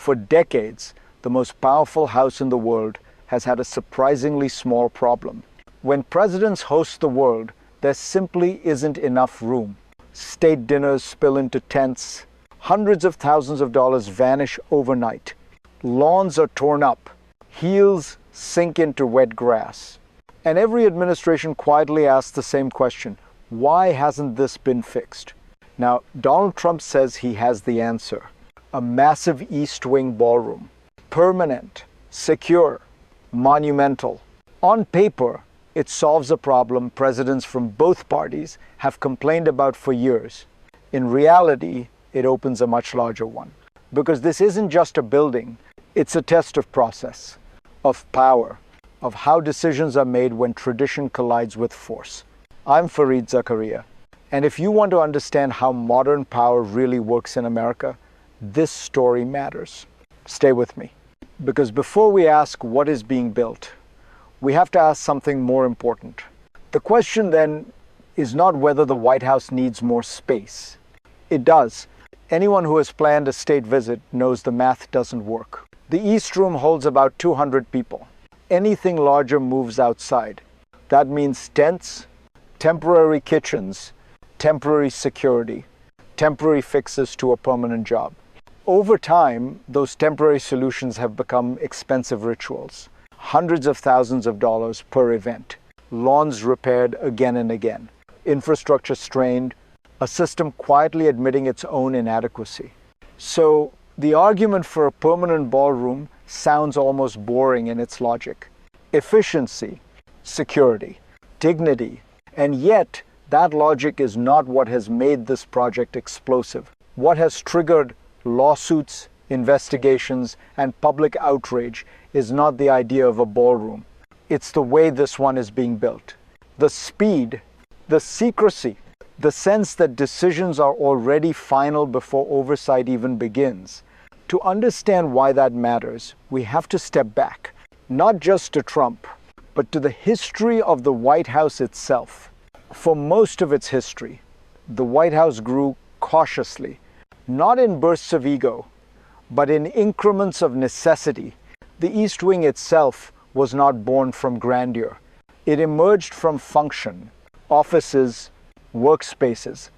For decades, the most powerful house in the world has had a surprisingly small problem. When presidents host the world, there simply isn't enough room. State dinners spill into tents. Hundreds of thousands of dollars vanish overnight. Lawns are torn up. Heels sink into wet grass. And every administration quietly asks the same question: why hasn't this been fixed? Now, Donald Trump says he has the answer. A massive East Wing ballroom. Permanent, secure, monumental. On paper, it solves a problem presidents from both parties have complained about for years. In reality, it opens a much larger one. Because this isn't just a building, it's a test of process, of power, of how decisions are made when tradition collides with force. I'm Fareed Zakaria, and if you want to understand how modern power really works in America, this story matters. Stay with me. Because before we ask what is being built, we have to ask something more important. The question then is not whether the White House needs more space. It does. Anyone who has planned a state visit knows the math doesn't work. The East Room holds about 200 people. Anything larger moves outside. That means tents, temporary kitchens, temporary security, temporary fixes to a permanent job. Over time, those temporary solutions have become expensive rituals. Hundreds of thousands of dollars per event. Lawns repaired again and again. Infrastructure strained. A system quietly admitting its own inadequacy. So, the argument for a permanent ballroom sounds almost boring in its logic. Efficiency, security, dignity, and yet that logic is not what has made this project explosive. What has triggered lawsuits, investigations, and public outrage is not the idea of a ballroom. It's the way this one is being built. The speed, the secrecy, the sense that decisions are already final before oversight even begins. To understand why that matters, we have to step back, not just to Trump, but to the history of the White House itself. For most of its history, the White House grew cautiously, not in bursts of ego, but in increments of necessity. The East Wing itself was not born from grandeur. It emerged from function, offices, workspaces,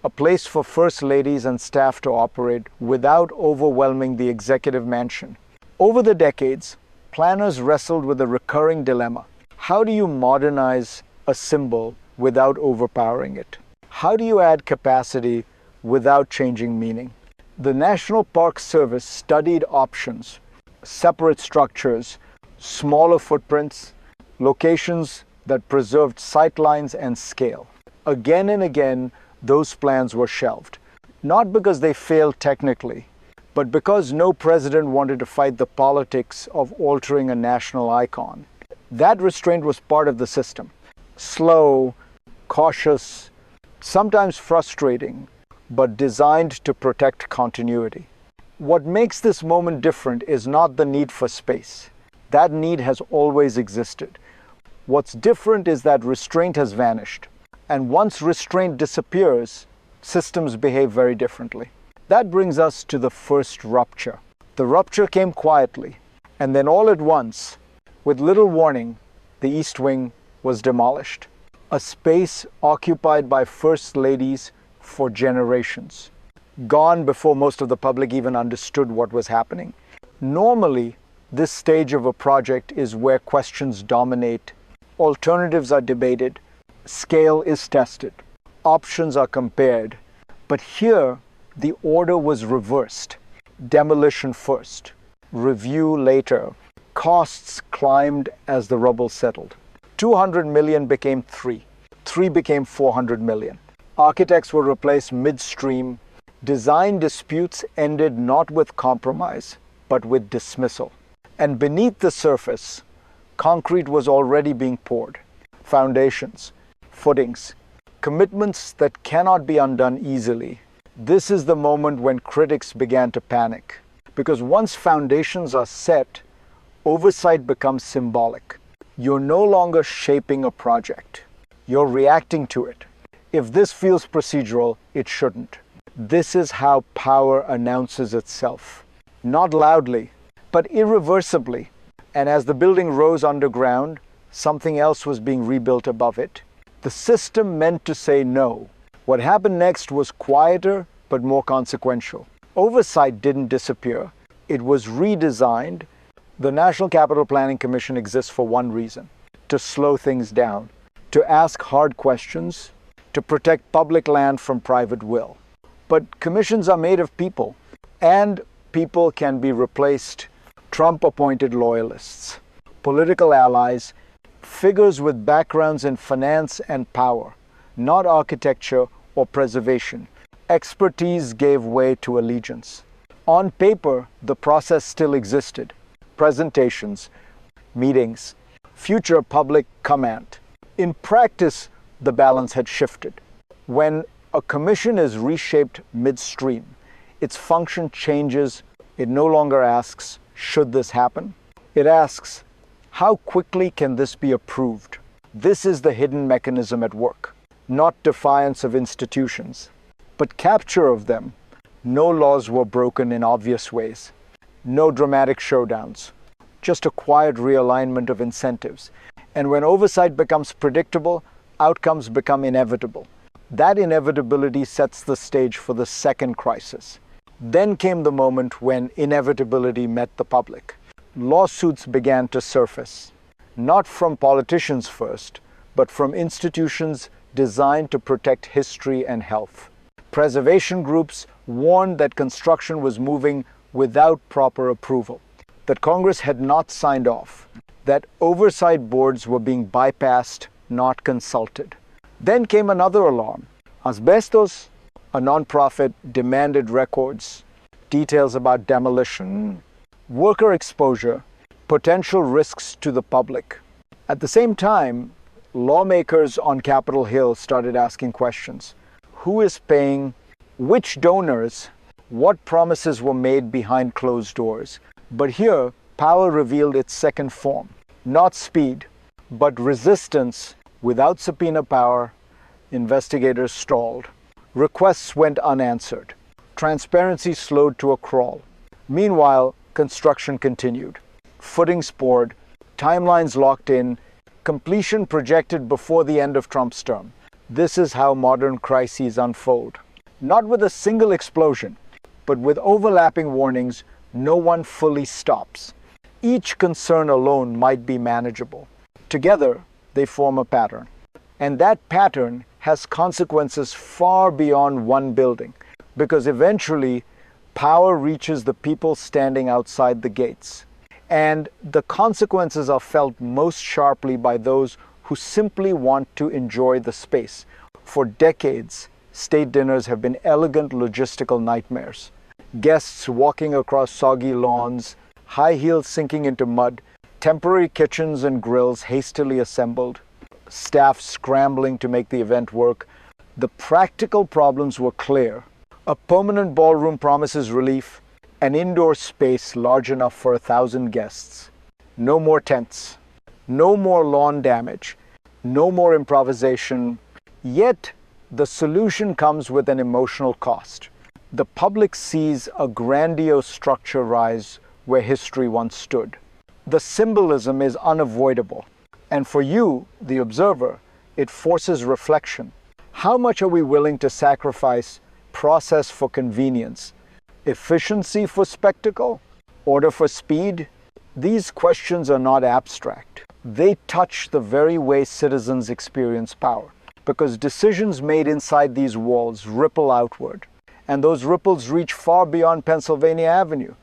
a place for first ladies and staff to operate without overwhelming the executive mansion. Over the decades, planners wrestled with a recurring dilemma. How do you modernize a symbol without overpowering it? How do you add capacity without changing meaning? The National Park Service studied options, separate structures, smaller footprints, locations that preserved sightlines and scale. Again and again, those plans were shelved. Not because they failed technically, but because no president wanted to fight the politics of altering a national icon. That restraint was part of the system. Slow, cautious, sometimes frustrating, but designed to protect continuity. What makes this moment different is not the need for space. That need has always existed. What's different is that restraint has vanished. And once restraint disappears, systems behave very differently. That brings us to the first rupture. The rupture came quietly, and then all at once, with little warning, the East Wing was demolished. A space occupied by first ladies for generations. Gone before most of the public even understood what was happening. Normally, this stage of a project is where questions dominate, alternatives are debated, scale is tested, options are compared. But here, the order was reversed. Demolition first, review later. Costs climbed as the rubble settled. 200 million became 3. 3 became 400 million. Architects were replaced midstream. Design disputes ended not with compromise, but with dismissal. And beneath the surface, concrete was already being poured. Foundations, footings, commitments that cannot be undone easily. This is the moment when critics began to panic. Because once foundations are set, oversight becomes symbolic. You're no longer shaping a project. You're reacting to it. If this feels procedural, it shouldn't. This is how power announces itself. not loudly, but irreversibly. And as the building rose underground, something else was being rebuilt above it. The system meant to say no. What happened next was quieter, but more consequential. Oversight didn't disappear. It was redesigned. The National Capital Planning Commission exists for one reason: to slow things down, to ask hard questions, to protect public land from private will. But commissions are made of people, and people can be replaced. Trump-appointed loyalists, political allies, figures with backgrounds in finance and power, not architecture or preservation. Expertise gave way to allegiance. On paper, the process still existed. Presentations, meetings, future public comment. In practice, the balance had shifted. When a commission is reshaped midstream, its function changes. It no longer asks, should this happen? It asks, how quickly can this be approved? This is the hidden mechanism at work. Not defiance of institutions, but capture of them. No laws were broken in obvious ways. No dramatic showdowns. Just a quiet realignment of incentives. And when oversight becomes predictable, outcomes become inevitable. That inevitability sets the stage for the second crisis. Then came the moment when inevitability met the public. Lawsuits began to surface, not from politicians first, but from institutions designed to protect history and health. Preservation groups warned that construction was moving without proper approval, that Congress had not signed off, that oversight boards were being bypassed, not consulted. Then came another alarm. Asbestos, a nonprofit, demanded records, details about demolition, worker exposure, potential risks to the public. At the same time, lawmakers on Capitol Hill started asking questions. Who is paying? Which donors? What promises were made behind closed doors? But here, power revealed its second form. Not speed, but resistance. Without subpoena power, investigators stalled. Requests went unanswered. Transparency slowed to a crawl. Meanwhile, construction continued. Footings poured, timelines locked in, completion projected before the end of Trump's term. This is how modern crises unfold. Not with a single explosion, but with overlapping warnings. No one fully stops. Each concern alone might be manageable. Together, they form a pattern. And that pattern has consequences far beyond one building, because eventually power reaches the people standing outside the gates. And the consequences are felt most sharply by those who simply want to enjoy the space. For decades, state dinners have been elegant logistical nightmares. Guests walking across soggy lawns, high heels sinking into mud, temporary kitchens and grills hastily assembled, staff scrambling to make the event work. The practical problems were clear. A permanent ballroom promises relief, an indoor space large enough for 1,000 guests. No more tents, no more lawn damage, no more improvisation. Yet, the solution comes with an emotional cost. The public sees a grandiose structure rise where history once stood. The symbolism is unavoidable. And for you, the observer, it forces reflection. How much are we willing to sacrifice process for convenience? Efficiency for spectacle? Order for speed? These questions are not abstract. They touch the very way citizens experience power, because decisions made inside these walls ripple outward, and those ripples reach far beyond Pennsylvania Avenue.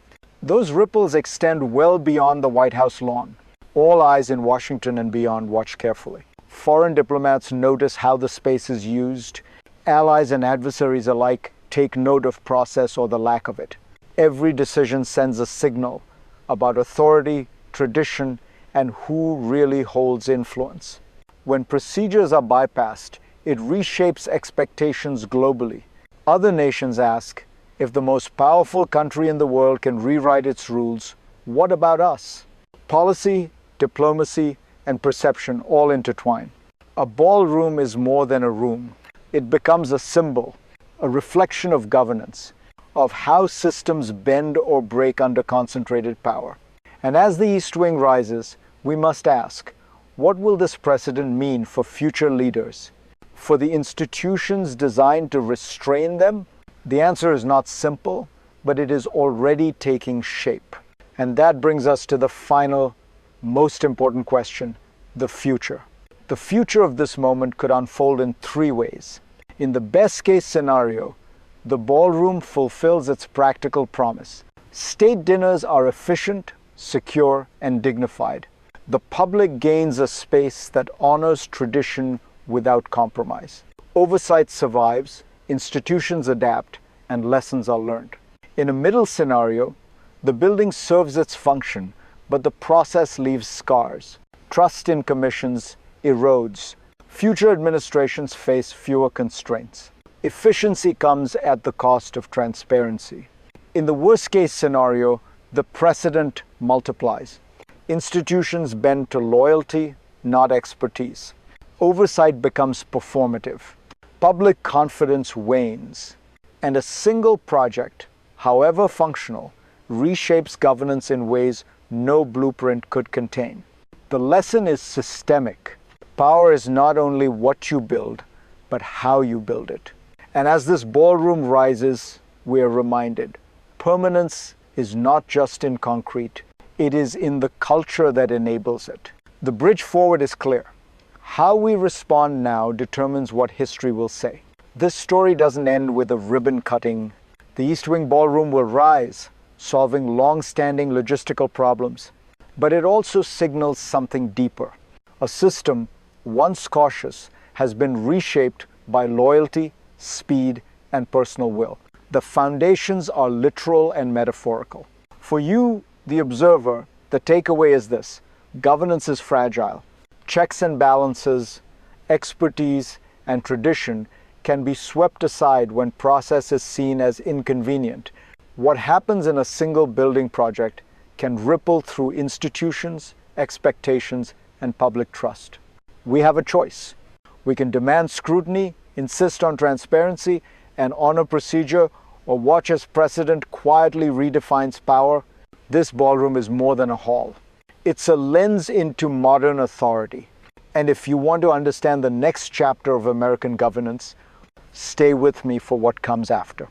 Those ripples extend well beyond the White House lawn. All eyes in Washington and beyond watch carefully. Foreign diplomats notice how the space is used. Allies and adversaries alike take note of process or the lack of it. Every decision sends a signal about authority, tradition, and who really holds influence. When procedures are bypassed, it reshapes expectations globally. Other nations ask, if the most powerful country in the world can rewrite its rules, what about us? Policy, diplomacy, and perception all intertwine. A ballroom is more than a room. It becomes a symbol, a reflection of governance. of how systems bend or break under concentrated power. And as the East Wing rises, we must ask, what will this precedent mean for future leaders? For the institutions designed to restrain them? The answer is not simple, but it is already taking shape. And that brings us to the final, most important question, the future. The future of this moment could unfold in three ways. In the best case scenario, the ballroom fulfills its practical promise. State dinners are efficient, secure, and dignified. The public gains a space that honors tradition without compromise. Oversight survives, institutions adapt, and lessons are learned. In a middle scenario, the building serves its function, but the process leaves scars. Trust in commissions erodes. Future administrations face fewer constraints. Efficiency comes at the cost of transparency. In the worst-case scenario, the precedent multiplies. Institutions bend to loyalty, not expertise. Oversight becomes performative. Public confidence wanes. And a single project, however functional, reshapes governance in ways no blueprint could contain. The lesson is systemic. Power is not only what you build, but how you build it. And as this ballroom rises, we are reminded, permanence is not just in concrete, it is in the culture that enables it. The bridge forward is clear. How we respond now determines what history will say. This story doesn't end with a ribbon cutting. The East Wing Ballroom will rise, solving long-standing logistical problems. But it also signals something deeper. A system, once cautious, has been reshaped by loyalty, speed, and personal will. The foundations are literal and metaphorical. For you, the observer, the takeaway is this: governance is fragile. Checks and balances, expertise, and tradition can be swept aside when process is seen as inconvenient. What happens in a single building project can ripple through institutions, expectations, and public trust. We have a choice. We can demand scrutiny, insist on transparency, and honor procedure, or watch as precedent quietly redefines power. This ballroom is more than a hall. It's a lens into modern authority. And if you want to understand the next chapter of American governance, stay with me for what comes after.